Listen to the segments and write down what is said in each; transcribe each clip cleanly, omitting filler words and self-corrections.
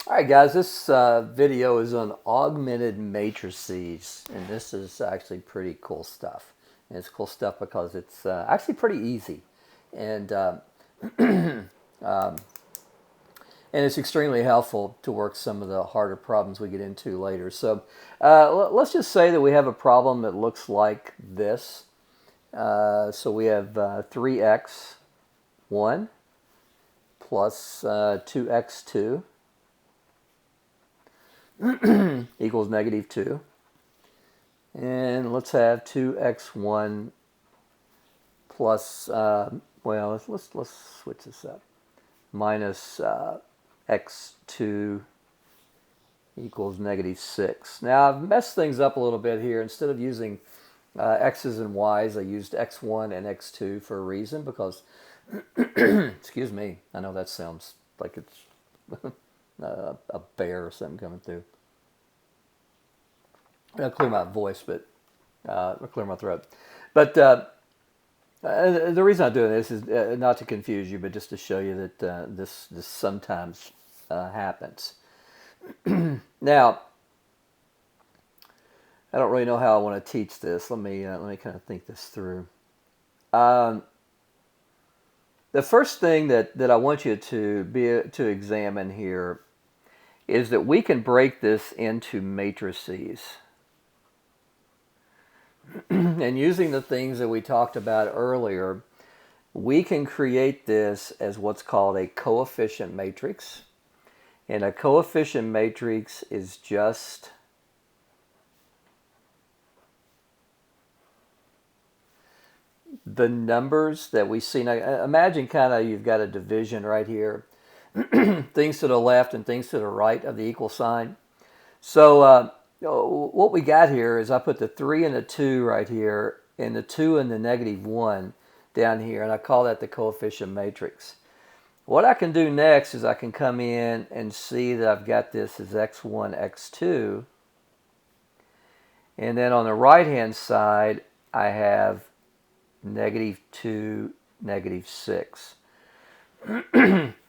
All right, guys, this video is on augmented matrices, and this is actually pretty cool stuff. And it's cool stuff because it's actually pretty easy, and and it's extremely helpful to work some of the harder problems we get into later. So let's just say that we have a problem that looks like this. So we have 3x1 plus 2x2 equals -2. And let's have 2x1 plus, well, let's switch this up. Minus x2 equals -6. Now, I've messed things up a little bit here. Instead of using x's and y's, I used x1 and x2 for a reason because, excuse me, I know that sounds like it's a bear or something coming through. I'll clear my voice, but I'll clear my throat. But the reason I'm doing this is not to confuse you, but just to show you that this sometimes happens. Now, I don't really know how I want to teach this. Let me kind of think this through. The first thing that I want you to examine here is that we can break this into matrices. And using the things that we talked about earlier, we can create this as what's called a coefficient matrix. And a coefficient matrix is just the numbers that we see. Now, imagine kind of you've got a division right here. Things to the left and things to the right of the equal sign. So what we got here is I put the 3 and the 2 right here, and the 2 and the -1 down here, and I call that the coefficient matrix. What I can do next is I can come in and see that I've got this as x1, x2, and then on the right-hand side, I have -2, -6.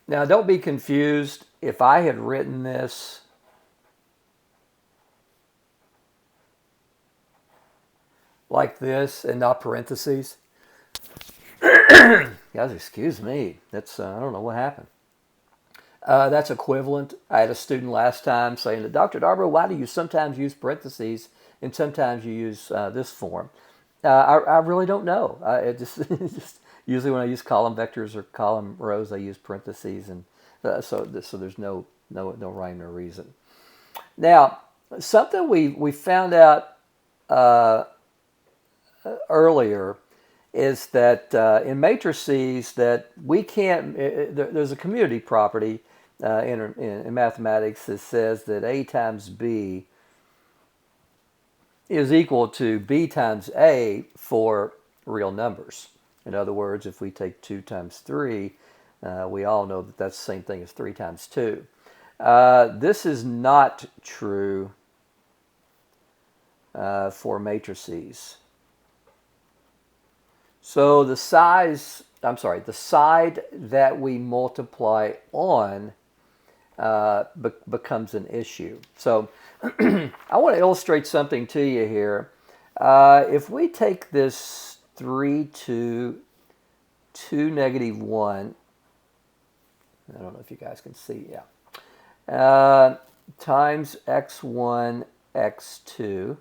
Now, don't be confused. If I had written this like this and not parentheses, guys, excuse me. That's I don't know what happened. That's equivalent. I had a student last time saying to Dr. Darbo, why do you sometimes use parentheses and sometimes you use this form? I really don't know. It just usually when I use column vectors or column rows, I use parentheses, and so there's no rhyme or reason. Now, something we found out earlier is that in matrices that we can't. There's a community property in mathematics that says that A times B is equal to B times A for real numbers. In other words, if we take 2 times 3, we all know that that's the same thing as 3 times 2. This is not true for matrices. So the side that we multiply on becomes an issue. So I want to illustrate something to you here. If we take this 3, 2, 2, -1, I don't know if you guys can see, yeah, times x1, x2,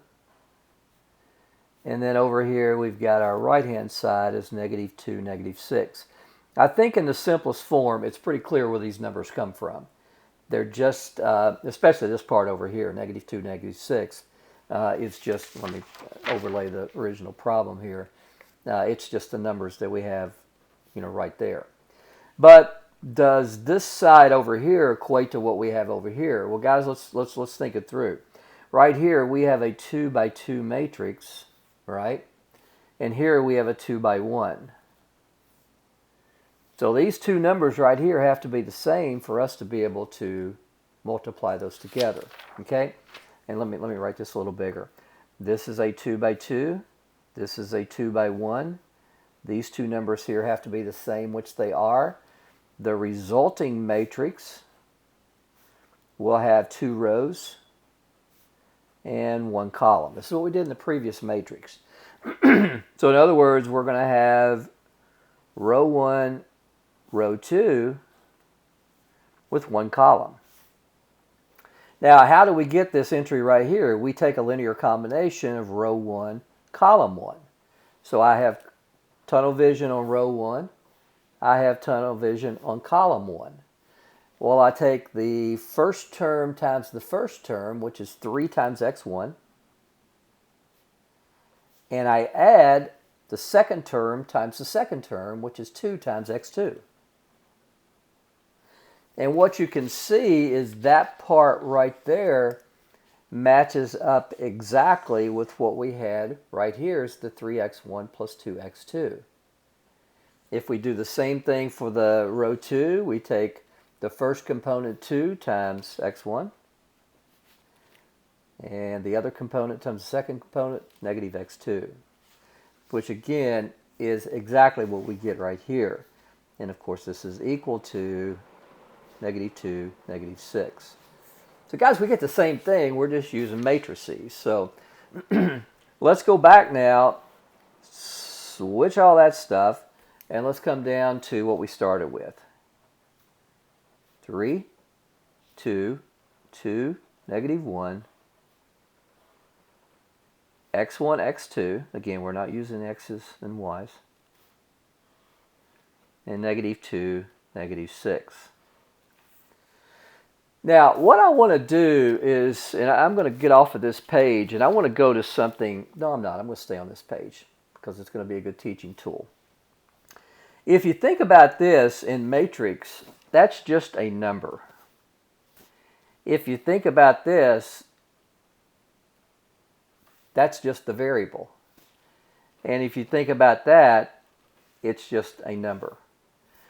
and then over here we've got our right-hand side as -2, -6. I think in the simplest form, it's pretty clear where these numbers come from. They're just, especially this part over here, -2, -6. It's just, let me overlay the original problem here. It's just the numbers that we have, right there. But does this side over here equate to what we have over here? Well, guys, let's think it through. Right here we have a 2 by 2 matrix, right? And here we have a 2 by 1. So these two numbers right here have to be the same for us to be able to multiply those together, okay? And let me write this a little bigger. This is a 2 by 2. This is a 2 by 1. These two numbers here have to be the same, which they are. The resulting matrix we'll have 2 rows and 1 column. This is what we did in the previous matrix. So in other words, we're going to have row 1, row 2 with 1 column. Now, how do we get this entry right here? We take a linear combination of row 1, column 1. So I have tunnel vision on row 1. I have tunnel vision on column 1. Well, I take the first term times the first term, which is 3 times x1, and I add the second term times the second term, which is 2 times x2. And what you can see is that part right there matches up exactly with what we had right here is the 3x1 plus 2x2. If we do the same thing for the row 2, we take the first component 2 times x1, and the other component times the second component, negative x2, which again is exactly what we get right here. And of course this is equal to negative 2, negative 6. So guys, we get the same thing, we're just using matrices. So let's go back now, switch all that stuff, and let's come down to what we started with. 3, 2, 2, negative 1, x1, x2, again we're not using x's and y's, and negative 2, negative 6. Now what I want to do is, and I'm going to get off of this page and I want to go to something, no I'm not, I'm going to stay on this page because it's going to be a good teaching tool. If you think about this in matrix, that's just a number. If you think about this, that's just the variable. And if you think about that, it's just a number.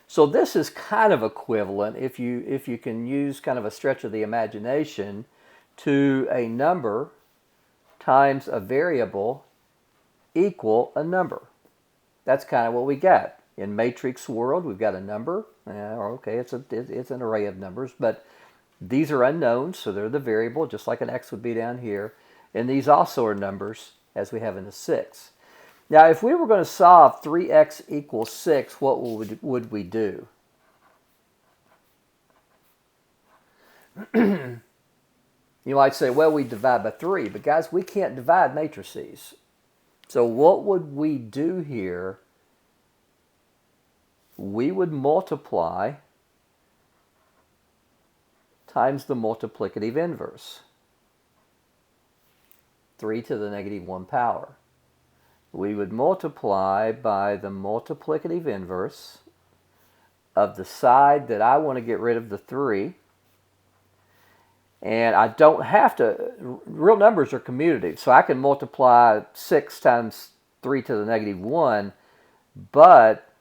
So this is kind of equivalent, if you can use kind of a stretch of the imagination, to a number times a variable equal a number. That's kind of what we got. In matrix world, we've got a number. Okay, it's an array of numbers, but these are unknowns, so they're the variable, just like an x would be down here. And these also are numbers, as we have in the 6. Now, if we were going to solve 3x equals 6, what would we do? You might say, well, we divide by 3. But guys, we can't divide matrices. So what would we do here? We would multiply times the multiplicative inverse. 3 to the negative 1 power. We would multiply by the multiplicative inverse of the side that I want to get rid of the 3. And I don't have to, real numbers are commutative, so I can multiply 6 times 3 to the negative 1, but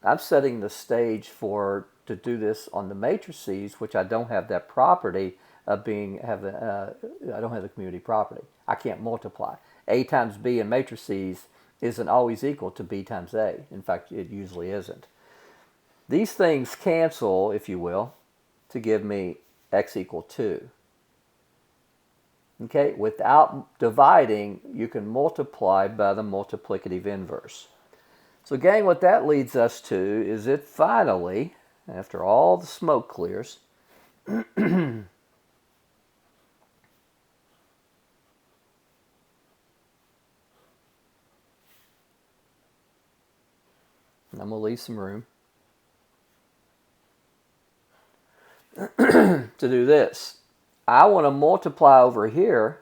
I'm setting the stage to do this on the matrices, which I don't have that property of I don't have the commutative property. I can't multiply. A times B in matrices isn't always equal to B times A. In fact, it usually isn't. These things cancel, if you will, to give me x equal 2. Okay, without dividing, you can multiply by the multiplicative inverse. So gang, what that leads us to is it finally, after all the smoke clears, I'm going to leave some room to do this. I want to multiply over here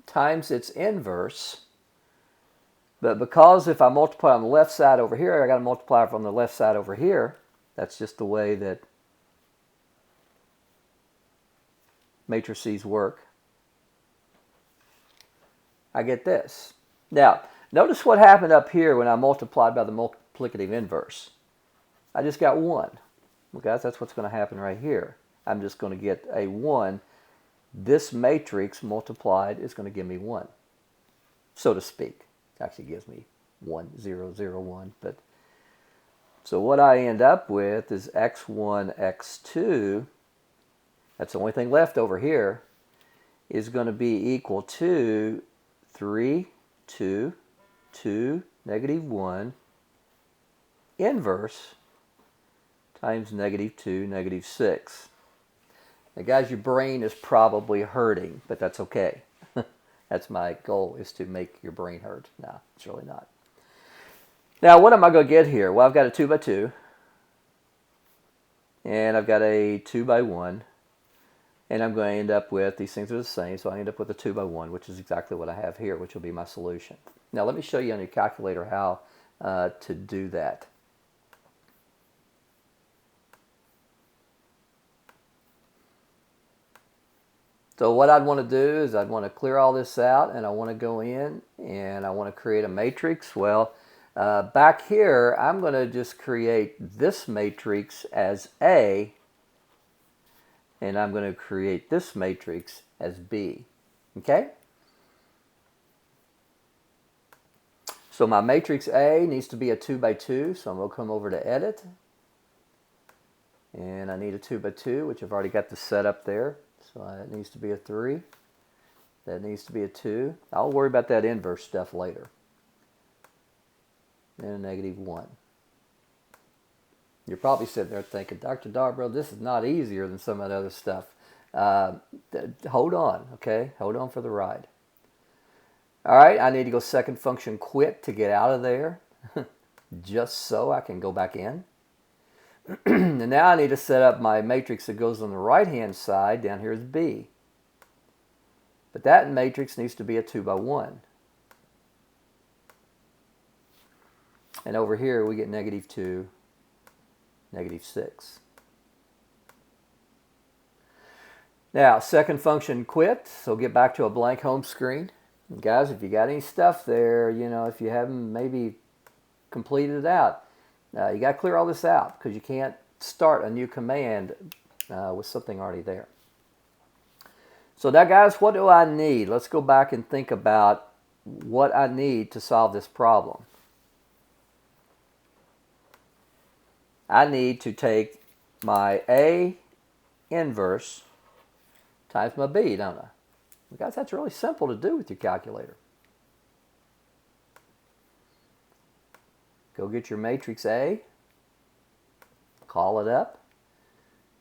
times its inverse, but because if I multiply on the left side over here, I got to multiply from the left side over here. That's just the way that matrices work. I get this. Now, notice what happened up here when I multiplied by the multiplicative inverse. I just got 1. Well, guys, that's what's going to happen right here. I'm just going to get a 1. This matrix multiplied is going to give me 1, so to speak. It actually gives me 1, 0, 0, 1. But so what I end up with is x1, x2, that's the only thing left over here, is going to be equal to 3, 2, 2, negative 1, inverse, times negative 2, negative 6. Now guys, your brain is probably hurting, but that's okay. That's my goal, is to make your brain hurt. No, it's really not. Now, what am I going to get here? Well, I've got a 2 by 2, and I've got a 2 by 1, and I'm going to end up with, these things are the same, so I end up with a 2 by 1, which is exactly what I have here, which will be my solution. Now, let me show you on your calculator how to do that. So what I'd want to do is I'd want to clear all this out, and I want to go in and I want to create a matrix. Well, back here, I'm going to just create this matrix as A, and I'm going to create this matrix as B. Okay? So my matrix A needs to be a 2 by 2, so I'm going to come over to Edit. And I need a 2 by 2, which I've already got the setup there. So it needs to be a 3. That needs to be a 2. I'll worry about that inverse stuff later. And a negative 1. You're probably sitting there thinking, Dr. Darbro, this is not easier than some of the other stuff. Hold on, okay? Hold on for the ride. All right, I need to go second function quit to get out of there, just so I can go back in. And now I need to set up my matrix that goes on the right-hand side. Down here is B. But that matrix needs to be a 2 by 1. And over here we get negative 2, negative 6. Now, second function quit, so get back to a blank home screen. And guys, if you got any stuff there, you know, if you haven't maybe completed it out, you got to clear all this out, because you can't start a new command with something already there. So now, guys, what do I need? Let's go back and think about what I need to solve this problem. I need to take my A inverse times my B, don't I? Well, guys, that's really simple to do with your calculator. Go get your matrix A, call it up.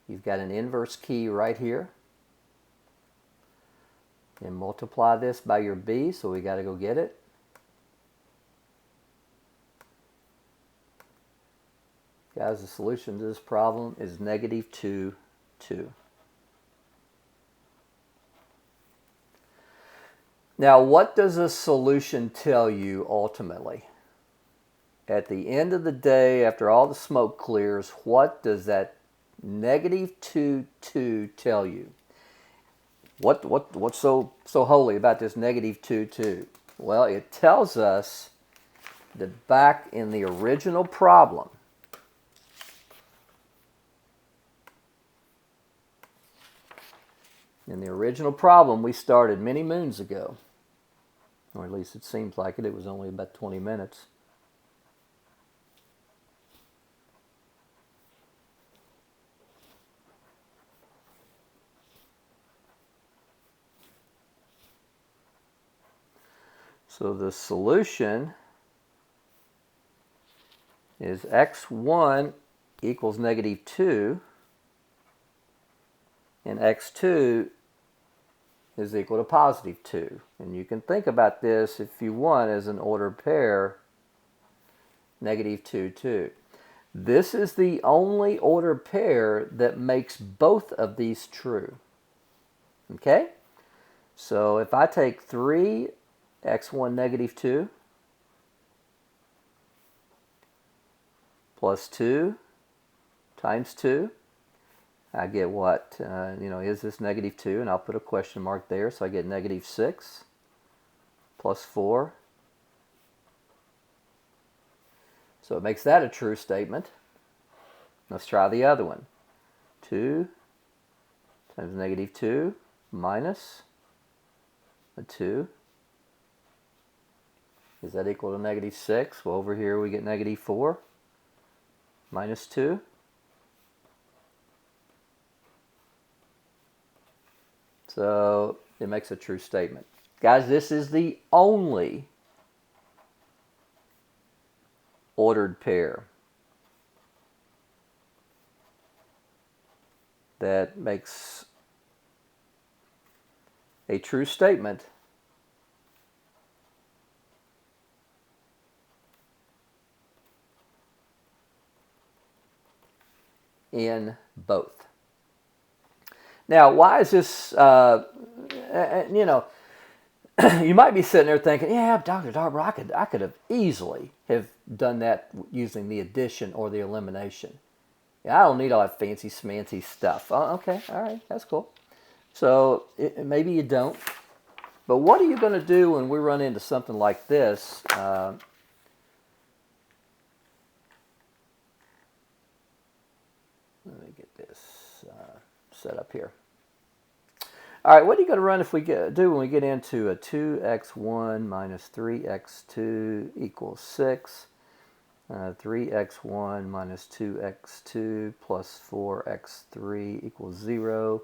You've got an inverse key right here. And multiply this by your B, so we got to go get it. Guys, the solution to this problem is negative 2, 2. Now, what does a solution tell you ultimately? At the end of the day, after all the smoke clears, what does that negative 2, 2 tell you? What's so holy about this negative 2, 2? Well, it tells us that back in the original problem, we started many moons ago, or at least it seems like it. It was only about 20 minutes. So the solution is x1 equals negative 2, and x2 is equal to positive 2. And you can think about this, if you want, as an ordered pair, negative 2, 2. This is the only ordered pair that makes both of these true. Okay? So if I take 3, x1 negative 2, plus 2 times 2, I get what? Is this negative 2? And I'll put a question mark there, so I get negative 6 plus 4. So it makes that a true statement. Let's try the other one. 2 times negative 2 minus a 2 Is that equal to negative 6? Well, over here we get negative 4 minus 2. So it makes a true statement. Guys, this is the only ordered pair that makes a true statement in both. Now, why is this, you know, you might be sitting there thinking, yeah, Dr. Darber, I could have easily have done that using the addition or the elimination. Yeah, I don't need all that fancy smancy stuff. Oh, okay, all right, that's cool. So maybe you don't. But what are you going to do when we run into something like this? Let me get this set up here. All right, what are you going to run if we do when we get into a 2x1 minus 3x2 equals 6, 3x1 minus 2x2 plus 4x3 equals 0,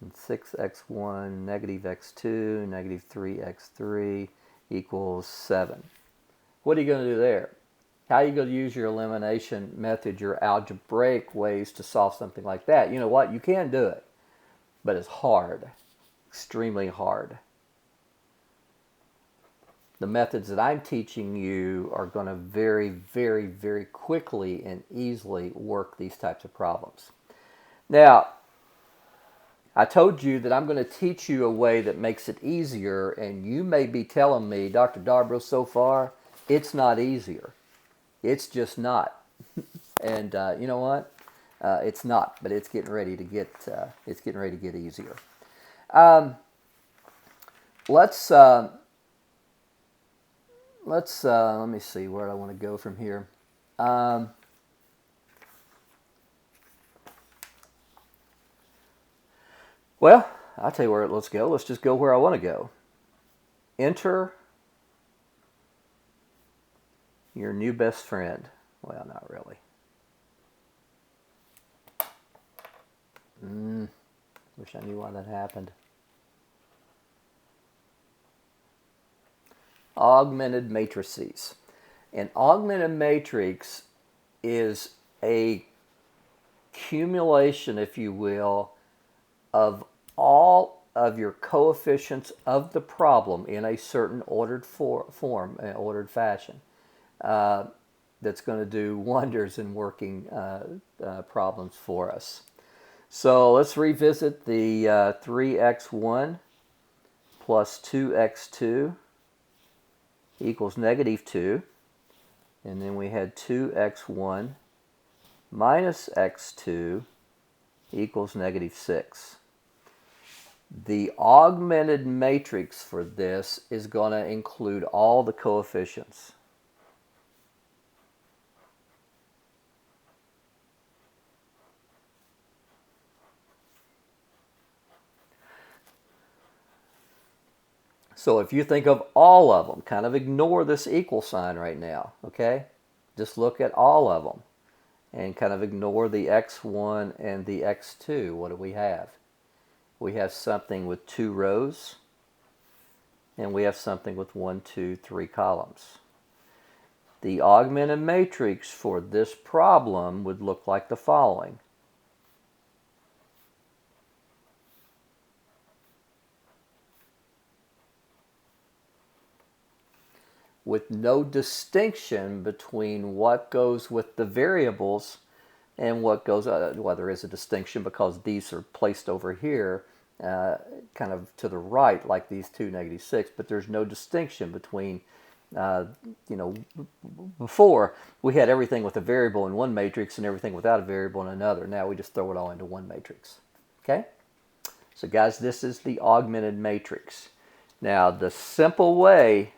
and 6x1 negative x2 negative 3x3 equals 7. What are you going to do there? How are you going to use your elimination method, your algebraic ways to solve something like that? You know what? You can do it, but it's hard, extremely hard. The methods that I'm teaching you are going to very, very, very quickly and easily work these types of problems. Now, I told you that I'm going to teach you a way that makes it easier, and you may be telling me, Dr. Darber, so far, it's not easier. It's just not. And you know what? It's not, but it's getting ready to get easier. Let me see where I want to go from here. Well, I'll tell you where. Let's go. Let's just go where I want to go. Enter your new best friend. Well, not really. Wish I knew why that happened. Augmented matrices. An augmented matrix is a accumulation, if you will, of all of your coefficients of the problem in a certain ordered form, ordered fashion. That's going to do wonders in working problems for us. So let's revisit the 3x1 plus 2x2 equals negative 2. And then we had 2x1 minus x2 equals negative 6. The augmented matrix for this is going to include all the coefficients. So if you think of all of them, kind of ignore this equal sign right now, okay? Just look at all of them and kind of ignore the x1 and the x2. What do we have? We have something with 2 rows, and we have something with 1, 2, 3 columns. The augmented matrix for this problem would look like the following. With no distinction between what goes with the variables and what goes, well, there is a distinction because these are placed over here kind of to the right, like these two negative 6, but there's no distinction between, before we had everything with a variable in one matrix and everything without a variable in another. Now we just throw it all into one matrix. Okay? So guys, this is the augmented matrix. Now the simple way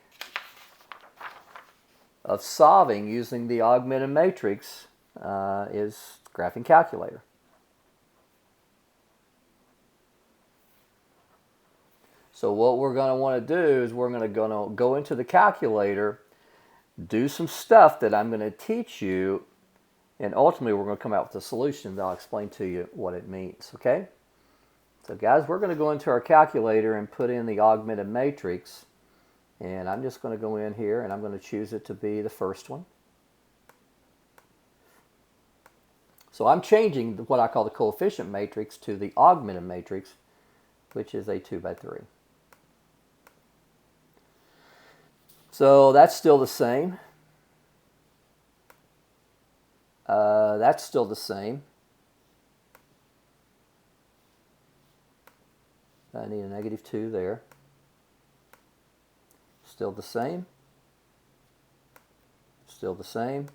of solving using the augmented matrix is graphing calculator. So what we're going to want to do is we're going to go into the calculator, do some stuff that I'm going to teach you, and ultimately we're going to come out with a solution that I'll explain to you what it means, okay? So guys, we're going to go into our calculator and put in the augmented matrix, and I'm just going to go in here and I'm going to choose it to be the first one. So I'm changing what I call the coefficient matrix to the augmented matrix, which is a 2 by 3. So that's still the same. That's still the same. I need a -2 there. Still the same. Still the same.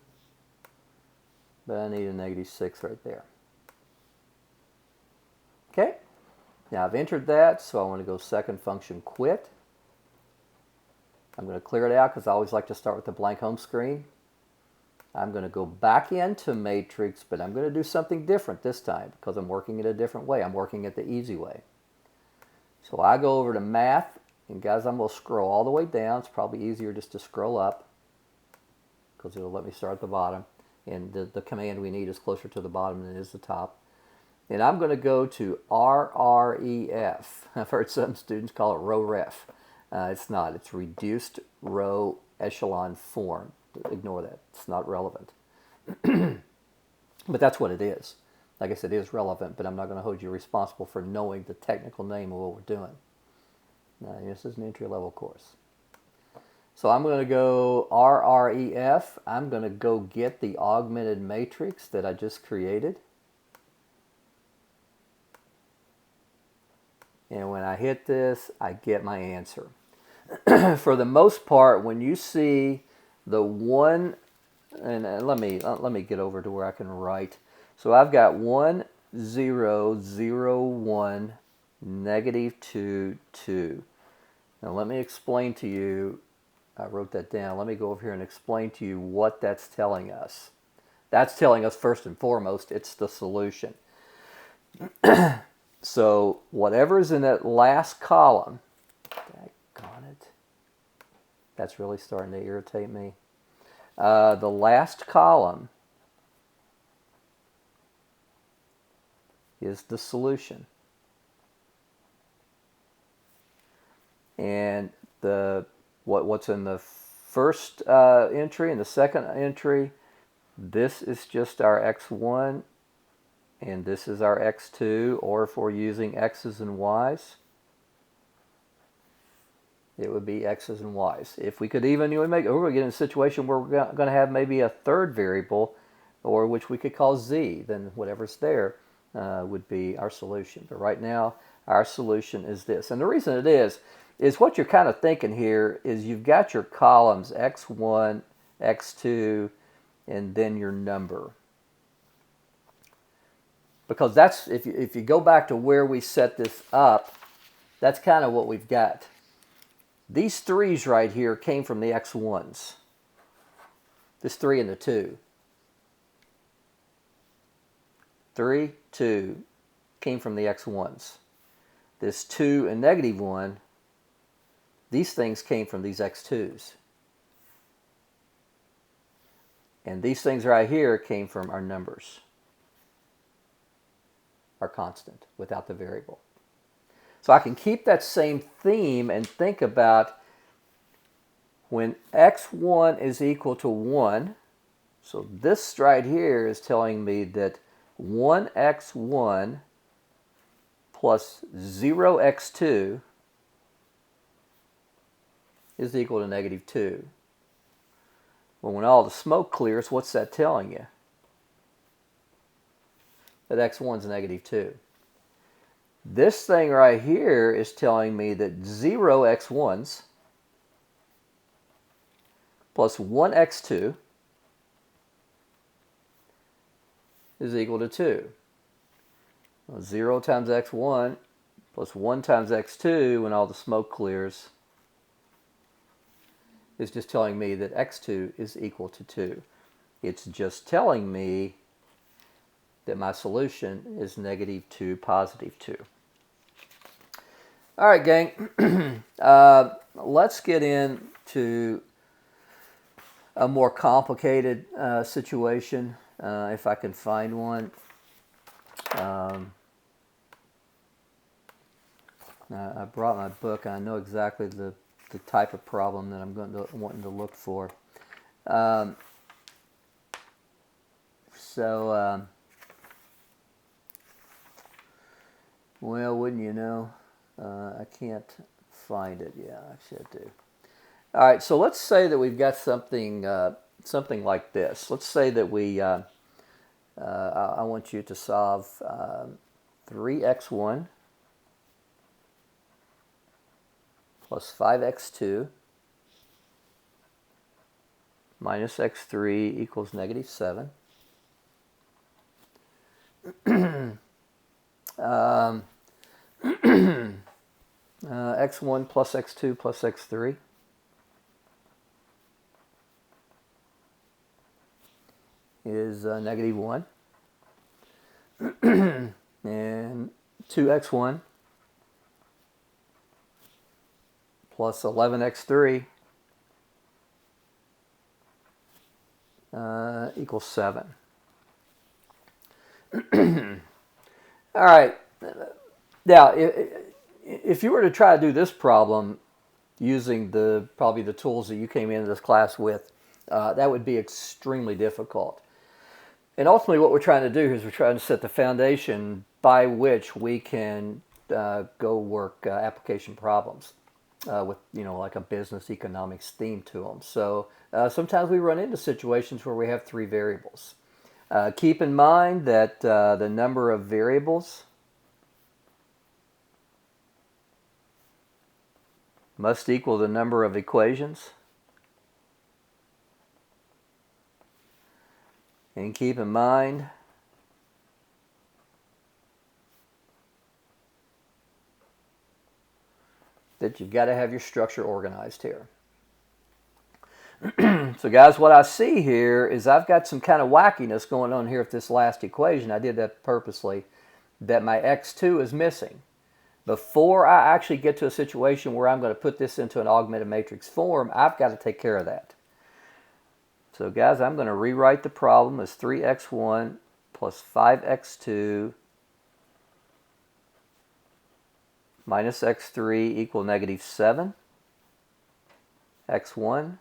But I need a -6 right there. Okay. Now I've entered that, so I want to go second function quit. I'm going to clear it out because I always like to start with the blank home screen. I'm going to go back into matrix, but I'm going to do something different this time because I'm working it a different way. I'm working it the easy way. So I go over to math, and guys, I'm going to scroll all the way down. It's probably easier just to scroll up because it'll let me start at the bottom. And the command we need is closer to the bottom than it is the top. And I'm going to go to RREF. I've heard some students call it row ref. It's not. It's reduced row echelon form. Ignore that. It's not relevant. But that's what it is. Like I said, it is relevant, but I'm not going to hold you responsible for knowing the technical name of what we're doing. Now, this is an entry-level course. So I'm going to go RREF. I'm going to go get the augmented matrix that I just created. And when I hit this, I get my answer. For the most part, when you see the one, and let me get over to where I can write. So I've got 1, 0, 0, 1, -2, 2. Now let me explain to you. I wrote that down. Let me go over here and explain to you what that's telling us. That's telling us first and foremost, it's the solution. So whatever is in that last column, daggone it, that's really starting to irritate me. The last column is the solution. And what's in the first entry and the second entry, this is just our x1, and this is our x2, or if we're using x's and y's, it would be x's and y's. If we could even we're going to get in a situation where we're going to have maybe a third variable, or which we could call z, then whatever's there would be our solution. But right now, our solution is this. And the reason it is what you're kind of thinking here is you've got your columns x1, x2, and then your number. Because that's, if you go back to where we set this up, that's kind of what we've got. These 3's right here came from the x1's. This 3 and the 2. 3, 2 came from the x1's. This 2 and -1, these things came from these x2's. And these things right here came from our numbers. Our constant without the variable. So I can keep that same theme and think about when x1 is equal to 1. So this right here is telling me that 1x1 plus 0x2 is equal to -2. Well, when all the smoke clears, what's that telling you? That x1 is -2. This thing right here is telling me that 0x1s plus 1x2 is equal to 2. Well, 0 times x1 plus 1 times x2 when all the smoke clears is just telling me that x2 is equal to 2. It's just telling me that my solution is -2, +2. All right, gang. Let's get into a more complicated situation, if I can find one. I brought my book, and I know exactly the type of problem that I'm wanting to look for. Um, so, well, wouldn't you know? I can't find it. Yeah, I should do. All right, so let's say that we've got something like this. Let's say that I want you to solve 3x1 plus 5x2 minus x3 equals negative 7. X1 plus x2 plus x3 is negative 1. And 2x1 plus 11x3 equals 7. All right. Now, if you were to try to do this problem using probably the tools that you came into this class with, that would be extremely difficult. And ultimately what we're trying to do is we're trying to set the foundation by which we can go work application problems with, like a business economics theme to them. So sometimes we run into situations where we have 3 variables. Keep in mind that the number of variables must equal the number of equations. And keep in mind that you've got to have your structure organized here. So guys, what I see here is I've got some kind of wackiness going on here with this last equation. I did that purposely, that my x2 is missing. Before I actually get to a situation where I'm going to put this into an augmented matrix form, I've got to take care of that. So guys, I'm going to rewrite the problem as 3x1 plus 5x2 minus x3 equal negative 7. x1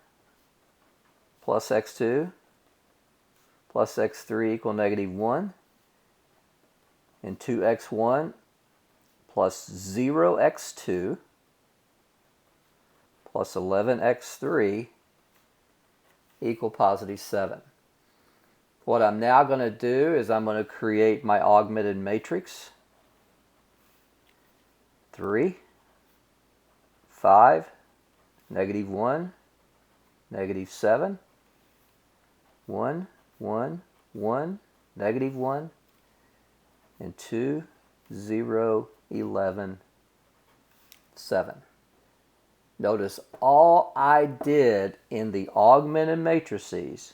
plus x2 plus x3 equal negative 1. And 2x1 plus 0x2 plus 11x3 equal positive 7. What I'm now going to do is I'm going to create my augmented matrix. 3, 5, negative 1, negative 7, 1, 1, 1, negative 1, and 2, 0, 11, 7. Notice all I did in the augmented matrices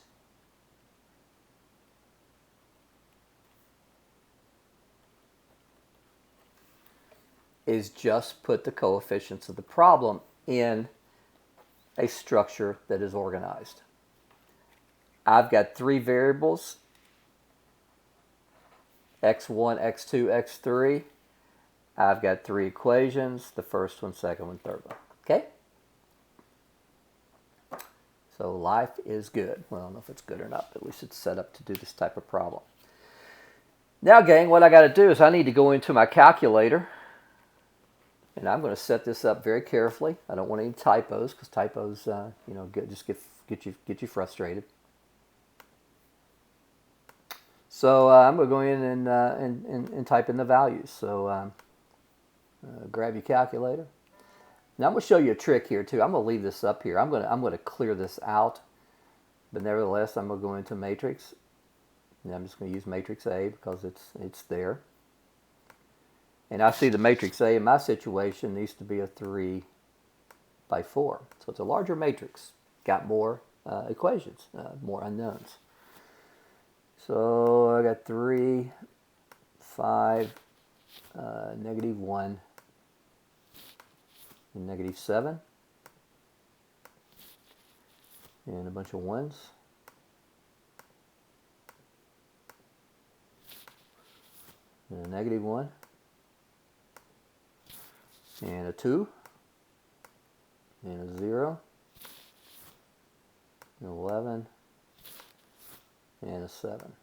is just put the coefficients of the problem in a structure that is organized. I've got 3 variables, x1, x2, x3. I've got 3 equations, the first one, second one, third one. Okay? So life is good. Well, I don't know if it's good or not, but at least it's set up to do this type of problem. Now, gang, what I got to do is I need to go into my calculator, and I'm going to set this up very carefully. I don't want any typos, because typos, just get you frustrated. So I'm going to go in and type in the values. So grab your calculator. Now I'm going to show you a trick here too. I'm going to leave this up here. I'm going to clear this out, but nevertheless I'm going to go into matrix. And I'm just going to use matrix A because it's there. And I see the matrix A in my situation needs to be a 3 by 4. So it's a larger matrix. Got more equations, more unknowns. So I got 3, 5, negative 1, and -7, and a bunch of 1s, and a -1, and a 2, and a 0, an 11, and a 7.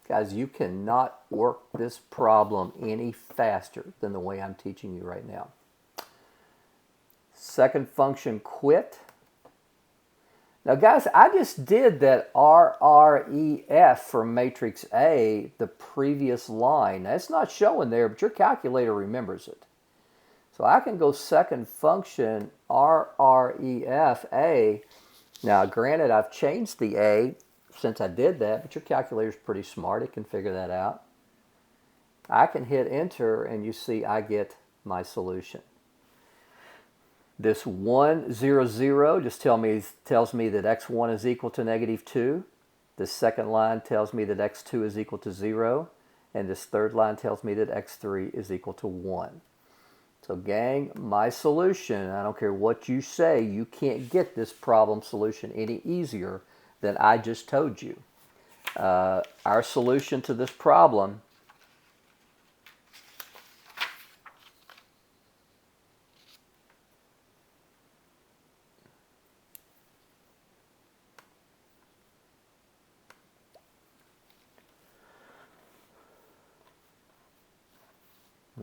Guys, you cannot work this problem any faster than the way I'm teaching you right now. Second function, quit. Now guys, I just did that RREF for matrix A, the previous line. Now, it's not showing there, but your calculator remembers it. So I can go second function RREF A. Now granted, I've changed the A since I did that, but your calculator's pretty smart. It can figure that out. I can hit enter and you see I get my solution. This 1, 0, 0 just tells me that x1 is equal to -2. This second line tells me that x2 is equal to 0. And this third line tells me that x3 is equal to 1. So gang, my solution, I don't care what you say, you can't get this problem solution any easier than I just told you. Our solution to this problem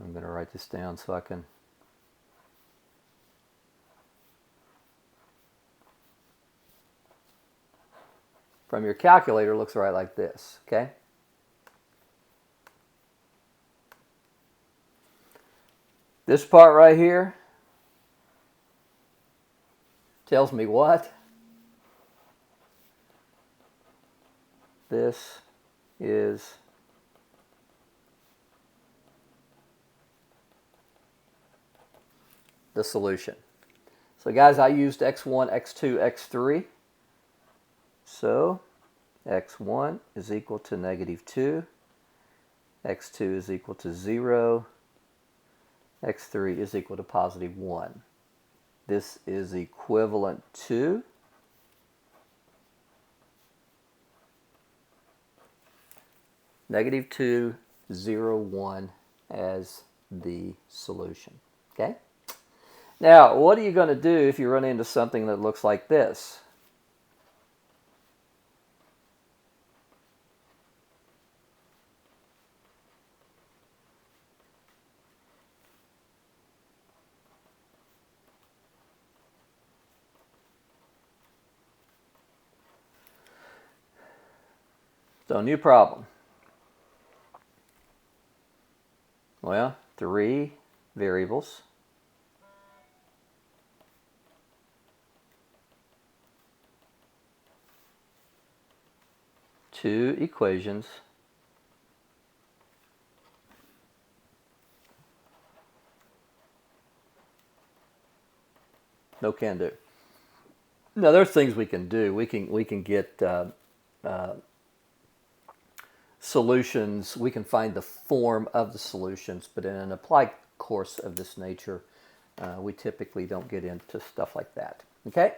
I'm going to write this down so I can from your calculator looks right like this, okay? This part right here tells me what? This is the solution. So guys, I used x1, x2, x3. So x1 is equal to -2, x2 is equal to 0, x3 is equal to +1. This is equivalent to -2, 0, 1 as the solution. Okay? Now, what are you going to do if you run into something that looks like this? So, new problem. Well, 3 variables. 2 equations. No can do. Now there's things we can do. We can get solutions. We can find the form of the solutions, but in an applied course of this nature, we typically don't get into stuff like that. Okay.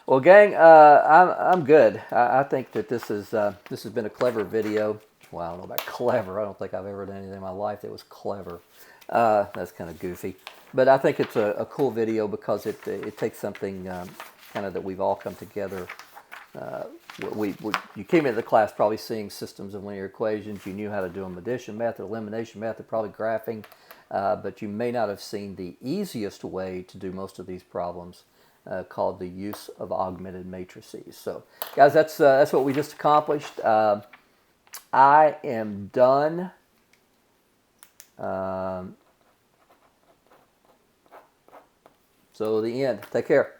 Well, gang, I'm good. I think that this has been a clever video. Well, I don't know about clever. I don't think I've ever done anything in my life that was clever. That's kind of goofy. But I think it's a cool video because it takes something kind of that we've all come together. You came into the class probably seeing systems of linear equations. You knew how to do them, addition method, elimination method, probably graphing. But you may not have seen the easiest way to do most of these problems, called the use of augmented matrices. So, guys, that's what we just accomplished. I am done. So the end. Take care.